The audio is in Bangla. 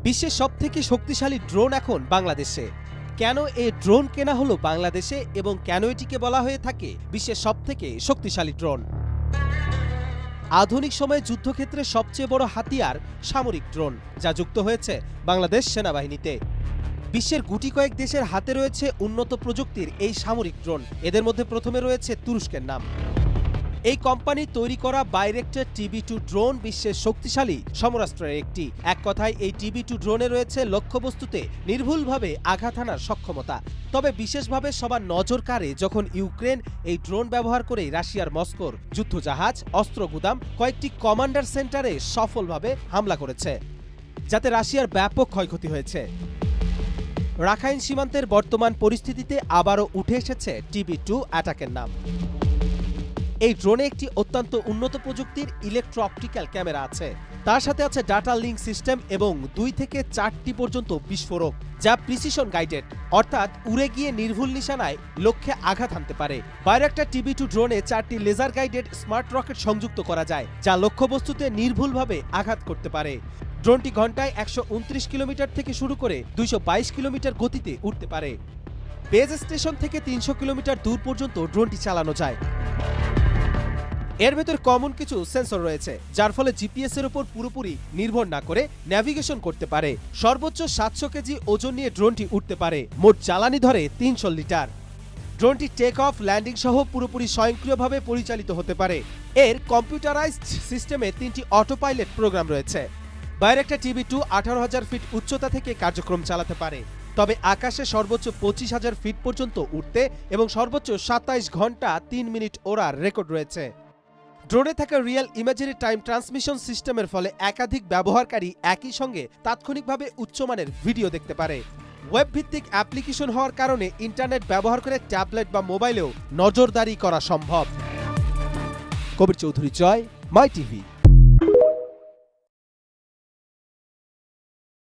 বিশ্বের সবথেকে শক্তিশালী ড্রোন এখন বাংলাদেশে। কেন এই ড্রোন কেনা হলো বাংলাদেশে এবং কেন এটিকে বলা হয়ে থাকে বিশ্বের সবথেকে শক্তিশালী ড্রোন? আধুনিক সময়ে যুদ্ধক্ষেত্রে সবচেয়ে বড় হাতিয়ার সামরিক ড্রোন, যা যুক্ত হয়েছে বাংলাদেশ সেনাবাহিনীতে। বিশ্বের গুটি কয়েক দেশের হাতে রয়েছে উন্নত প্রযুক্তির এই সামরিক ড্রোন। এদের মধ্যে প্রথমে রয়েছে তুরস্কের নাম। এই কোম্পানির তৈরি করা বাইরেক্টর TB2 ড্রোন বিশ্বের শক্তিশালী সমরাস্ত্রের একটি। এক কথায় এই TB2 ড্রোনে রয়েছে লক্ষ্যবস্তুতে নির্ভুলভাবে আঘাত হানার সক্ষমতা। তবে বিশেষভাবে সবার নজর কাড়ে যখন ইউক্রেন এই ড্রোন ব্যবহার করে রাশিয়ার মস্কোর যুদ্ধজাহাজ, অস্ত্র গুদাম, কয়েকটি কমান্ডার সেন্টারে সফলভাবে হামলা করেছে, যাতে রাশিয়ার ব্যাপক ক্ষয়ক্ষতি হয়েছে। রাখাইন সীমান্তের বর্তমান পরিস্থিতিতে আবারও উঠে এসেছে TB2 অ্যাটাকের নাম। এই ড্রোনে একটি অত্যন্ত উন্নত প্রযুক্তির ইলেকট্রো অপটিক্যাল ক্যামেরা আছে। তার সাথে আছে ডাটা লিঙ্ক সিস্টেম এবং 2 থেকে 4টি পর্যন্ত বিস্ফোরক, যা প্রিসিশন গাইডেড, অর্থাৎ উড়ে গিয়ে নির্ভুল নিশানায় লক্ষ্যে আঘাত হানতে পারে। বাইরেক্টর TB2 ড্রোনে 4টি লেজার গাইডেড স্মার্ট রকেট সংযুক্ত করা যায়, যা লক্ষ্যবস্তুতে নির্ভুলভাবে আঘাত করতে পারে। ড্রোনটি ঘন্টায় 129 কিলোমিটার থেকে শুরু করে 222 কিলোমিটার গতিতে উঠতে পারে। বেজ স্টেশন থেকে 300 কিলোমিটার দূর পর্যন্ত ড্রোনটি চালানো যায়। এর ভেতর কমন কিছু সেন্সর রয়েছে, যার ফলে জিপিএস এর উপর পুরোপুরি নির্ভর না করে ন্যাভিগেশন করতে পারে। সর্বোচ্চ 700 কেজি ওজন নিয়ে ড্রোনটি উঠতে পারে। মোট জ্বালানি ধরে 300 লিটার। ড্রোনটি টেক অফ, ল্যান্ডিং সহ পুরোপুরি স্বয়ংক্রিয়ভাবে পরিচালিত হতে পারে। এর কম্পিউটারাইজড সিস্টেমে 3টি অটো পাইলট প্রোগ্রাম রয়েছে। বাইরেক্টর TB2 18,000 ফিট উচ্চতা থেকে কার্যক্রম চালাতে পারে, তবে আকাশে সর্বোচ্চ 25,000 ফিট পর্যন্ত উঠতে এবং সর্বোচ্চ 27 ঘন্টা 3 মিনিট ওড়ার রেকর্ড রয়েছে। ড্রোনে থাকা রিয়েল ইমেজারি টাইম ট্রান্সমিশন সিস্টেমের ফলে একাধিক ব্যবহারকারী একই সঙ্গে তাৎক্ষণিকভাবে উচ্চমানের ভিডিও দেখতে পারে। ওয়েব ভিত্তিক অ্যাপ্লিকেশন হওয়ার কারণে ইন্টারনেট ব্যবহার করে ট্যাবলেট বা মোবাইলেও নজরদারি করা সম্ভব। কবির চৌধুরী জয়, মাই টিভি।